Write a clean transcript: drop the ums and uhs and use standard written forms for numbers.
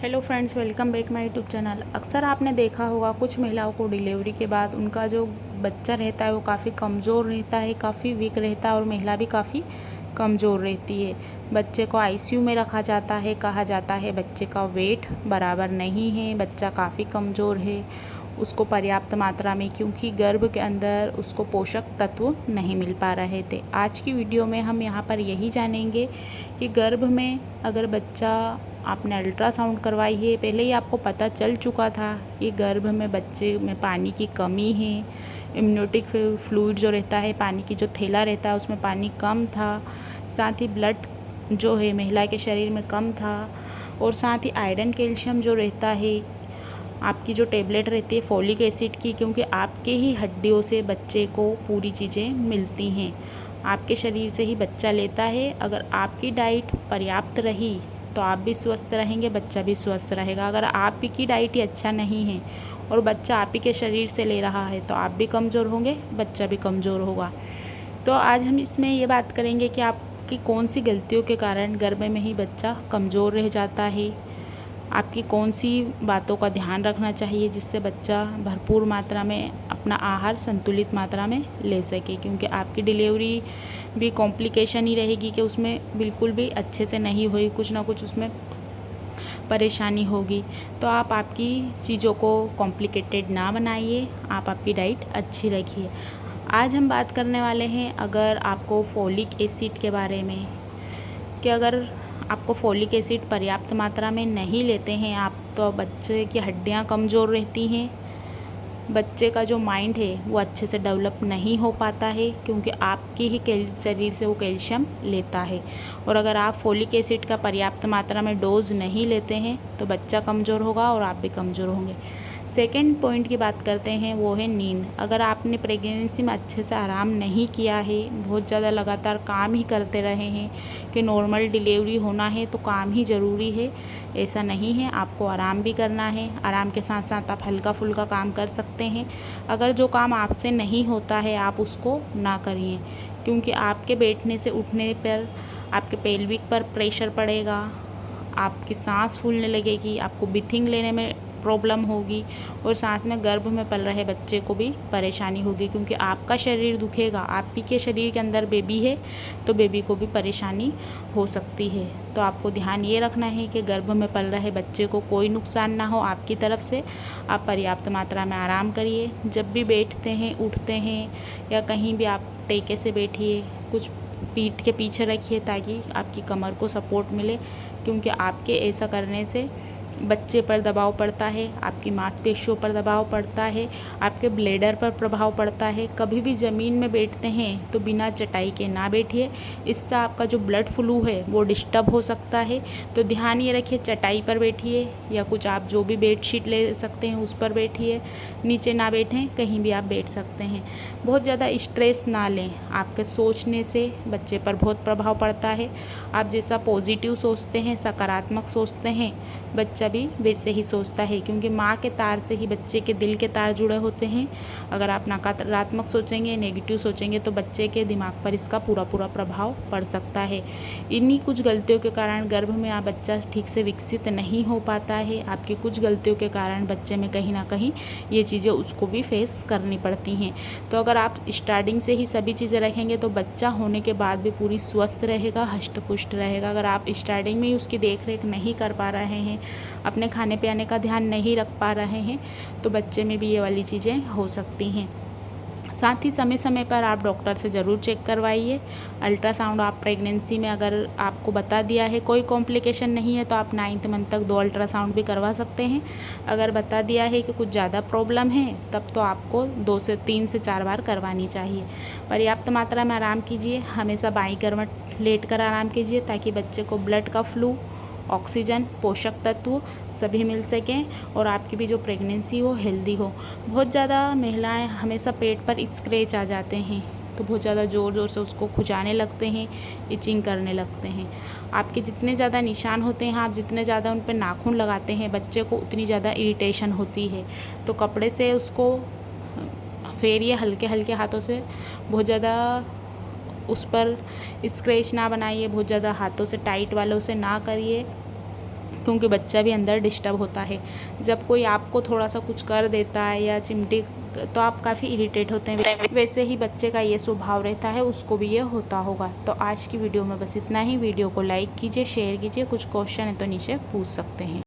Hello friends, welcome back my YouTube channel. अक्सर आपने देखा होगा कुछ महिलाओं को डिलीवरी के बाद उनका जो बच्चा रहता है वो काफ़ी कमज़ोर रहता है, काफ़ी वीक रहता है और महिला भी काफ़ी कमज़ोर रहती है। बच्चे को आईसीयू में रखा जाता है, कहा जाता है बच्चे का वेट बराबर नहीं है, बच्चा काफ़ी कमज़ोर है, उसको पर्याप्त मात्रा में क्योंकि गर्भ के अंदर उसको पोषक तत्व नहीं मिल पा रहे थे। आज की वीडियो में हम यहाँ पर यही जानेंगे कि गर्भ में अगर बच्चा आपने अल्ट्रासाउंड करवाई है, पहले ही आपको पता चल चुका था कि गर्भ में बच्चे में पानी की कमी है, इम्यूनिटिक फ्लूइड जो रहता है, पानी की जो थैला रहता है उसमें पानी कम था, साथ ही ब्लड जो है महिला के शरीर में कम था और साथ ही आयरन कैल्शियम जो रहता है, आपकी जो टेबलेट रहती है फोलिक एसिड की, क्योंकि आपके ही हड्डियों से बच्चे को पूरी चीज़ें मिलती हैं, आपके शरीर से ही बच्चा लेता है। अगर आपकी डाइट पर्याप्त रही तो आप भी स्वस्थ रहेंगे, बच्चा भी स्वस्थ रहेगा। अगर आप ही की डाइट ही अच्छा नहीं है और बच्चा आप ही के शरीर से ले रहा है तो आप भी कमज़ोर होंगे, बच्चा भी कमज़ोर होगा। तो आज हम इसमें ये बात करेंगे कि आपकी कौन सी गलतियों के कारण गर्भ में ही बच्चा कमज़ोर रह जाता है, आपकी कौन सी बातों का ध्यान रखना चाहिए जिससे बच्चा भरपूर मात्रा में अपना आहार संतुलित मात्रा में ले सके, क्योंकि आपकी डिलीवरी भी कॉम्प्लिकेशन ही रहेगी कि उसमें बिल्कुल भी अच्छे से नहीं हुई, कुछ ना कुछ उसमें परेशानी होगी। तो आप आपकी चीज़ों को कॉम्प्लिकेटेड ना बनाइए, आप आपकी डाइट अच्छी रखिए। आज हम बात करने वाले हैं अगर आपको फोलिक एसिड के बारे में, कि अगर आपको फोलिक एसिड पर्याप्त मात्रा में नहीं लेते हैं आप तो बच्चे की हड्डियां कमज़ोर रहती हैं, बच्चे का जो माइंड है वो अच्छे से डेवलप नहीं हो पाता है, क्योंकि आपके ही शरीर से वो कैल्शियम लेता है। और अगर आप फोलिक एसिड का पर्याप्त मात्रा में डोज नहीं लेते हैं तो बच्चा कमज़ोर होगा और आप भी कमज़ोर होंगे। सेकेंड पॉइंट की बात करते हैं, वो है नींद। अगर आपने प्रेगनेंसी में अच्छे से आराम नहीं किया है, बहुत ज़्यादा लगातार काम ही करते रहे हैं कि नॉर्मल डिलीवरी होना है तो काम ही ज़रूरी है, ऐसा नहीं है, आपको आराम भी करना है। आराम के साथ साथ आप हल्का फुल्का काम कर सकते हैं। अगर जो काम आपसे नहीं होता है आप उसको ना करिए, क्योंकि आपके बैठने से उठने पर आपके पेल्विक पर प्रेशर पड़ेगा, आपकी सांस फूलने लगेगी, आपको ब्रीथिंग लेने में प्रॉब्लम होगी और साथ में गर्भ में पल रहे बच्चे को भी परेशानी होगी, क्योंकि आपका शरीर दुखेगा, आप ही के शरीर के अंदर बेबी है तो बेबी को भी परेशानी हो सकती है। तो आपको ध्यान ये रखना है कि गर्भ में पल रहे बच्चे को कोई नुकसान ना हो आपकी तरफ से। आप पर्याप्त मात्रा में आराम करिए, जब भी बैठते हैं उठते हैं या कहीं भी आप टेके से बैठिए, कुछ पीठ के पीछे रखिए ताकि आपकी कमर को सपोर्ट मिले, क्योंकि आपके ऐसा करने से बच्चे पर दबाव पड़ता है, आपकी मांसपेशियों पर दबाव पड़ता है, आपके ब्लैडर पर प्रभाव पड़ता है। कभी भी ज़मीन में बैठते हैं तो बिना चटाई के ना बैठिए, इससे आपका जो ब्लड फ्लो है वो डिस्टर्ब हो सकता है। तो ध्यान ये रखिए, चटाई पर बैठिए या कुछ आप जो भी बेडशीट ले सकते हैं उस पर बैठिए, नीचे ना बैठें, कहीं भी आप बैठ सकते हैं। बहुत ज़्यादा स्ट्रेस ना लें, आपके सोचने से बच्चे पर बहुत प्रभाव पड़ता है। आप जैसा पॉजिटिव सोचते हैं, सकारात्मक सोचते हैं, बच्चा भी वैसे ही सोचता है, क्योंकि माँ के तार से ही बच्चे के दिल के तार जुड़े होते हैं। अगर आप नकारात्मक सोचेंगे, नेगेटिव सोचेंगे तो बच्चे के दिमाग पर इसका पूरा प्रभाव पड़ सकता है। इन्हीं कुछ गलतियों के कारण गर्भ में आप बच्चा ठीक से विकसित नहीं हो पाता है। आपकी कुछ गलतियों के कारण बच्चे में कहीं ना कहीं ये चीज़ें उसको भी फेस करनी पड़ती हैं। तो अगर आप स्टार्टिंग से ही सभी चीज़ें रखेंगे तो बच्चा होने के बाद भी पूरी स्वस्थ रहेगा, हष्ट पुष्ट रहेगा। अगर आप स्टार्टिंग में ही उसकी देख रेख नहीं कर पा रहे हैं, अपने खाने पीने का ध्यान नहीं रख पा रहे हैं, तो बच्चे में भी ये वाली चीज़ें हो सकती हैं। साथ ही समय समय पर आप डॉक्टर से ज़रूर चेक करवाइए। अल्ट्रासाउंड आप प्रेगनेंसी में अगर आपको बता दिया है कोई कॉम्प्लिकेशन नहीं है तो आप 9th मंथ तक 2 अल्ट्रासाउंड भी करवा सकते हैं। अगर बता दिया है कि कुछ ज़्यादा प्रॉब्लम है तब तो आपको 2 से 3 से 4 बार करवानी चाहिए। पर्याप्त मात्रा में आराम कीजिए, हमेशा बाईं करवट लेट कर आराम कीजिए ताकि बच्चे को ब्लड का फ्लो, ऑक्सीजन, पोषक तत्व सभी मिल सकें और आपकी भी जो प्रेगनेंसी हो हेल्दी हो। बहुत ज़्यादा महिलाएं हमेशा पेट पर स्क्रैच आ जाते हैं तो बहुत ज़्यादा ज़ोर ज़ोर से उसको खुजाने लगते हैं, इचिंग करने लगते हैं। आपके जितने ज़्यादा निशान होते हैं, आप जितने ज़्यादा उन पर नाखून लगाते हैं बच्चे को उतनी ज़्यादा इरिटेशन होती है। तो कपड़े से उसको फेरिए हल्के हल्के हाथों से, बहुत ज़्यादा उस पर स्क्रैच ना बनाइए, बहुत ज़्यादा हाथों से टाइट वालों से ना करिए। क्योंकि बच्चा भी अंदर डिस्टर्ब होता है। जब कोई आपको थोड़ा सा कुछ कर देता है या चिमटी, तो आप काफ़ी इरिटेट होते हैं। वैसे ही बच्चे का ये स्वभाव रहता है, उसको भी ये होता होगा। तो आज की वीडियो में बस इतना ही। वीडियो को लाइक कीजिए, शेयर कीजिए। कुछ क्वेश्चन है तो नीचे पूछ सकते हैं।